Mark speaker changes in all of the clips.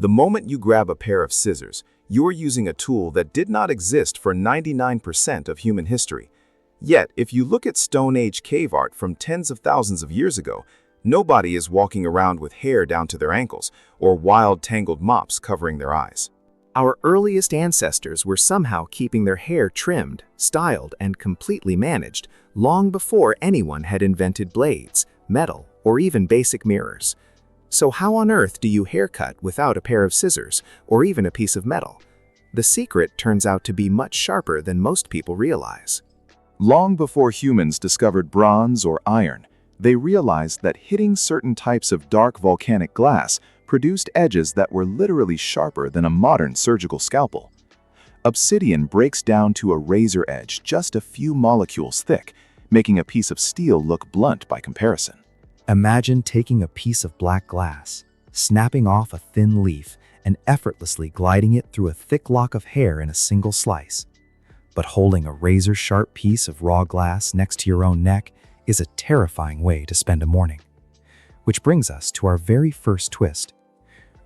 Speaker 1: The moment you grab a pair of scissors, you're using a tool that did not exist for 99% of human history. Yet, if you look at Stone Age cave art from tens of thousands of years ago, nobody is walking around with hair down to their ankles or wild tangled mops covering their eyes.
Speaker 2: Our earliest ancestors were somehow keeping their hair trimmed, styled, and completely managed long before anyone had invented blades, metal, or even basic mirrors. So how on earth do you haircut without a pair of scissors or even a piece of metal? The secret turns out to be much sharper than most people realize.
Speaker 3: Long before humans discovered bronze or iron, they realized that hitting certain types of dark volcanic glass produced edges that were literally sharper than a modern surgical scalpel. Obsidian breaks down to a razor edge just a few molecules thick, making a piece of steel look blunt by comparison.
Speaker 2: Imagine taking a piece of black glass, snapping off a thin leaf, and effortlessly gliding it through a thick lock of hair in a single slice. But holding a razor-sharp piece of raw glass next to your own neck is a terrifying way to spend a morning. Which brings us to our very first twist.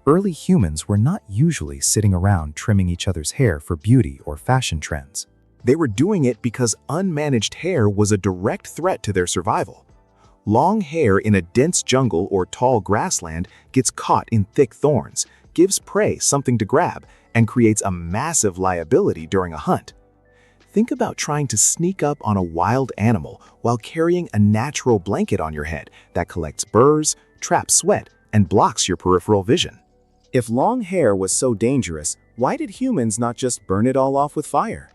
Speaker 2: Early humans were not usually sitting around trimming each other's hair for beauty or fashion trends.
Speaker 1: They were doing it because unmanaged hair was a direct threat to their survival. Long hair in a dense jungle or tall grassland gets caught in thick thorns, gives prey something to grab, and creates a massive liability during a hunt. Think about trying to sneak up on a wild animal while carrying a natural blanket on your head that collects burrs, traps sweat, and blocks your peripheral vision. If long hair was so dangerous, why did humans not just burn it all off with fire?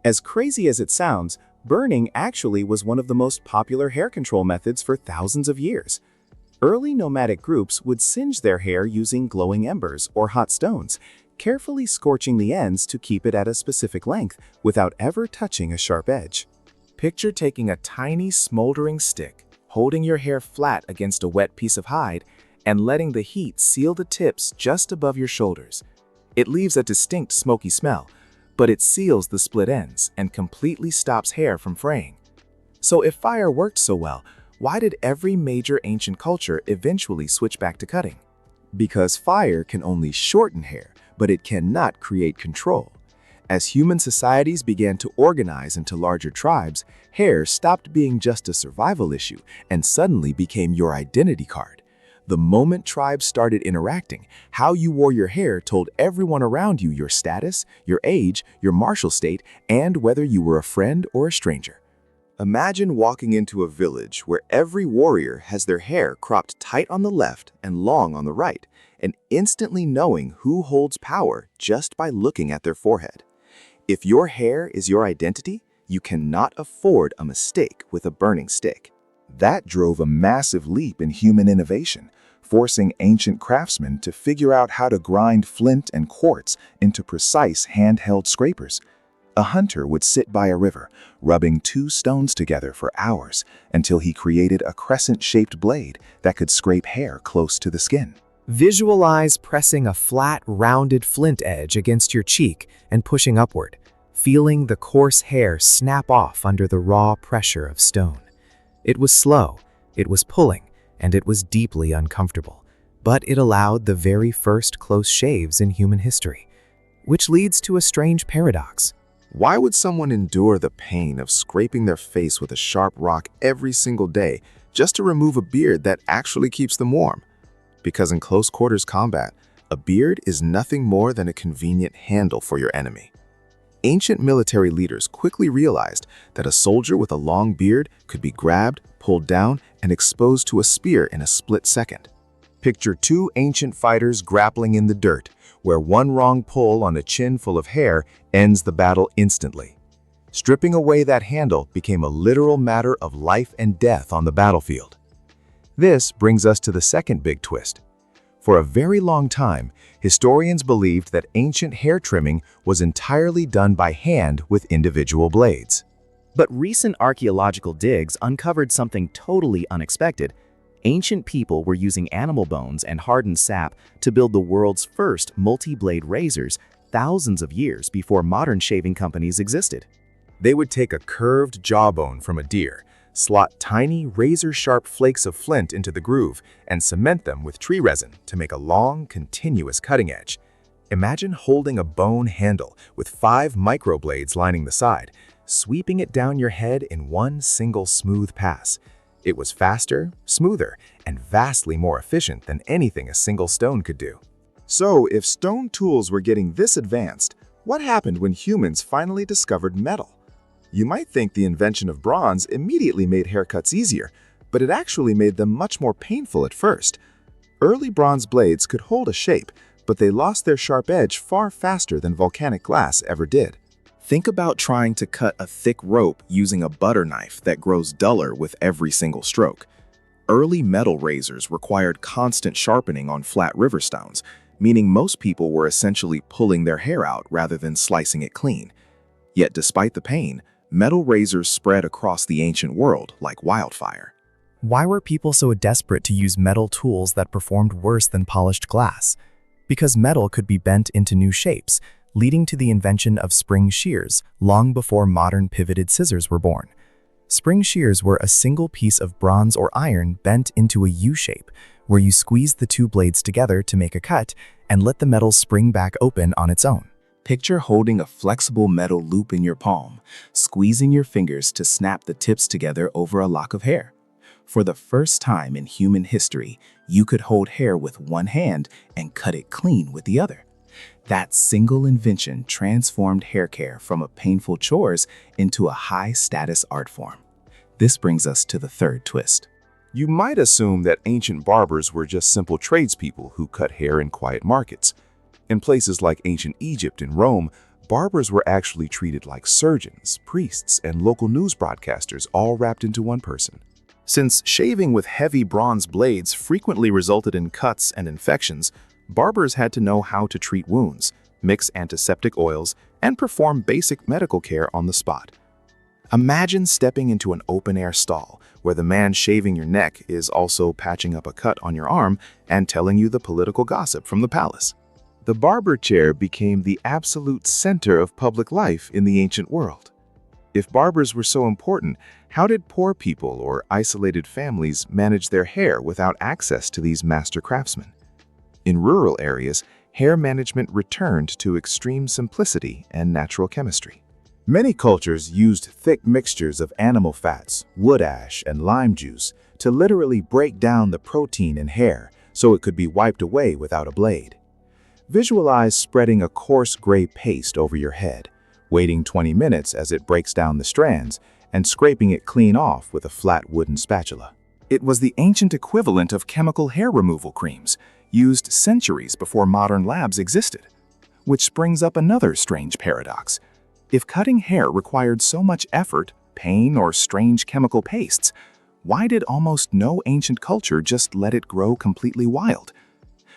Speaker 1: As crazy as it sounds, burning actually was one of the most popular hair control methods for thousands of years. Early nomadic groups would singe their hair using glowing embers or hot stones, carefully scorching the ends to keep it at a specific length without ever touching a sharp edge. Picture taking a tiny smoldering stick, holding your hair flat against a wet piece of hide, and letting the heat seal the tips just above your shoulders. It leaves a distinct smoky smell, but it seals the split ends and completely stops hair from fraying. So if fire worked so well, why did every major ancient culture eventually switch back to cutting? Because fire can only shorten hair, but it cannot create control. As human societies began to organize into larger tribes, hair stopped being just a survival issue and suddenly became your identity card. The moment tribes started interacting, how you wore your hair told everyone around you your status, your age, your martial state, and whether you were a friend or a stranger. Imagine walking into a village where every warrior has their hair cropped tight on the left and long on the right, and instantly knowing who holds power just by looking at their forehead. If your hair is your identity, you cannot afford a mistake with a burning stick.
Speaker 3: That drove a massive leap in human innovation, forcing ancient craftsmen to figure out how to grind flint and quartz into precise handheld scrapers. A hunter would sit by a river, rubbing two stones together for hours until he created a crescent-shaped blade that could scrape hair close to the skin.
Speaker 2: Visualize pressing a flat, rounded flint edge against your cheek and pushing upward, feeling the coarse hair snap off under the raw pressure of stone. It was slow, it was pulling, and it was deeply uncomfortable, but it allowed the very first close shaves in human history, which leads to a strange paradox.
Speaker 1: Why would someone endure the pain of scraping their face with a sharp rock every single day just to remove a beard that actually keeps them warm? Because in close quarters combat, a beard is nothing more than a convenient handle for your enemy. Ancient military leaders quickly realized that a soldier with a long beard could be grabbed, pulled down, and exposed to a spear in a split second. Picture two ancient fighters grappling in the dirt, where one wrong pull on a chin full of hair ends the battle instantly. Stripping away that handle became a literal matter of life and death on the battlefield. This brings us to the second big twist. For a very long time, historians believed that ancient hair trimming was entirely done by hand with individual blades.
Speaker 4: But recent archaeological digs uncovered something totally unexpected. Ancient people were using animal bones and hardened sap to build the world's first multi-blade razors thousands of years before modern shaving companies existed.
Speaker 1: They would take a curved jawbone from a deer, slot tiny, razor-sharp flakes of flint into the groove and cement them with tree resin to make a long, continuous cutting edge. Imagine holding a bone handle with 5 microblades lining the side, sweeping it down your head in one single smooth pass. It was faster, smoother, and vastly more efficient than anything a single stone could do.
Speaker 3: So, if stone tools were getting this advanced, what happened when humans finally discovered metal? You might think the invention of bronze immediately made haircuts easier, but it actually made them much more painful at first. Early bronze blades could hold a shape, but they lost their sharp edge far faster than volcanic glass ever did.
Speaker 2: Think about trying to cut a thick rope using a butter knife that grows duller with every single stroke. Early metal razors required constant sharpening on flat river stones, meaning most people were essentially pulling their hair out rather than slicing it clean. Yet despite the pain, metal razors spread across the ancient world like wildfire. Why were people so desperate to use metal tools that performed worse than polished glass? Because metal could be bent into new shapes, leading to the invention of spring shears long before modern pivoted scissors were born. Spring shears were a single piece of bronze or iron bent into a U shape, where you squeeze the 2 blades together to make a cut and let the metal spring back open on its own. Picture holding a flexible metal loop in your palm, squeezing your fingers to snap the tips together over a lock of hair. For the first time in human history, you could hold hair with one hand and cut it clean with the other. That single invention transformed hair care from a painful chores into a high-status art form. This brings us to the third twist.
Speaker 3: You might assume that ancient barbers were just simple tradespeople who cut hair in quiet markets. In places like ancient Egypt and Rome, barbers were actually treated like surgeons, priests, and local news broadcasters all wrapped into one person.
Speaker 1: Since shaving with heavy bronze blades frequently resulted in cuts and infections, barbers had to know how to treat wounds, mix antiseptic oils, and perform basic medical care on the spot. Imagine stepping into an open-air stall where the man shaving your neck is also patching up a cut on your arm and telling you the political gossip from the palace. The barber chair became the absolute center of public life in the ancient world. If barbers were so important, how did poor people or isolated families manage their hair without access to these master craftsmen? In rural areas, hair management returned to extreme simplicity and natural chemistry. Many cultures used thick mixtures of animal fats, wood ash, and lime juice to literally break down the protein in hair so it could be wiped away without a blade. Visualize spreading a coarse gray paste over your head, waiting 20 minutes as it breaks down the strands, and scraping it clean off with a flat wooden spatula. It was the ancient equivalent of chemical hair removal creams, used centuries before modern labs existed. Which brings up another strange paradox. If cutting hair required so much effort, pain, or strange chemical pastes, why did almost no ancient culture just let it grow completely wild?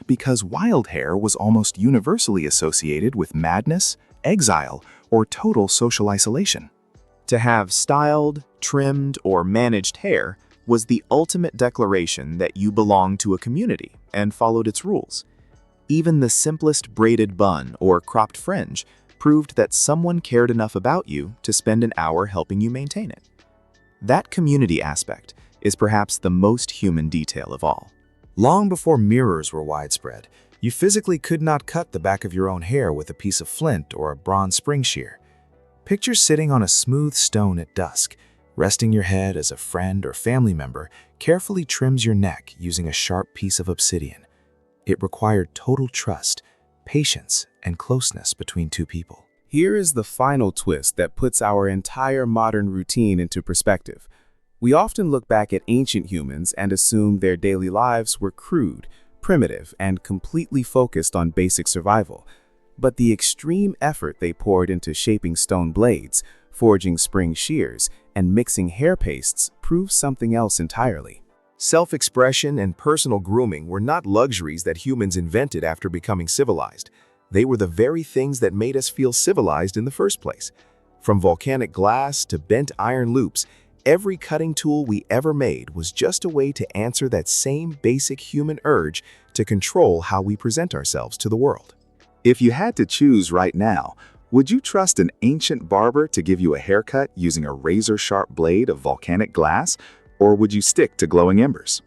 Speaker 1: Because wild hair was almost universally associated with madness, exile, or total social isolation. To have styled, trimmed, or managed hair was the ultimate declaration that you belonged to a community and followed its rules. Even the simplest braided bun or cropped fringe proved that someone cared enough about you to spend an hour helping you maintain it. That community aspect is perhaps the most human detail of all. Long before mirrors were widespread, you physically could not cut the back of your own hair with a piece of flint or a bronze spring shear. Picture sitting on a smooth stone at dusk, resting your head as a friend or family member carefully trims your neck using a sharp piece of obsidian. It required total trust, patience, and closeness between 2 people. Here is the final twist that puts our entire modern routine into perspective. We often look back at ancient humans and assume their daily lives were crude, primitive, and completely focused on basic survival. But the extreme effort they poured into shaping stone blades, forging spring shears, and mixing hair pastes proves something else entirely. Self-expression and personal grooming were not luxuries that humans invented after becoming civilized. They were the very things that made us feel civilized in the first place. From volcanic glass to bent iron loops, every cutting tool we ever made was just a way to answer that same basic human urge to control how we present ourselves to the world. If you had to choose right now,
Speaker 3: Would you trust an ancient barber to give you a haircut using a razor-sharp blade of volcanic glass, or would you stick to glowing embers?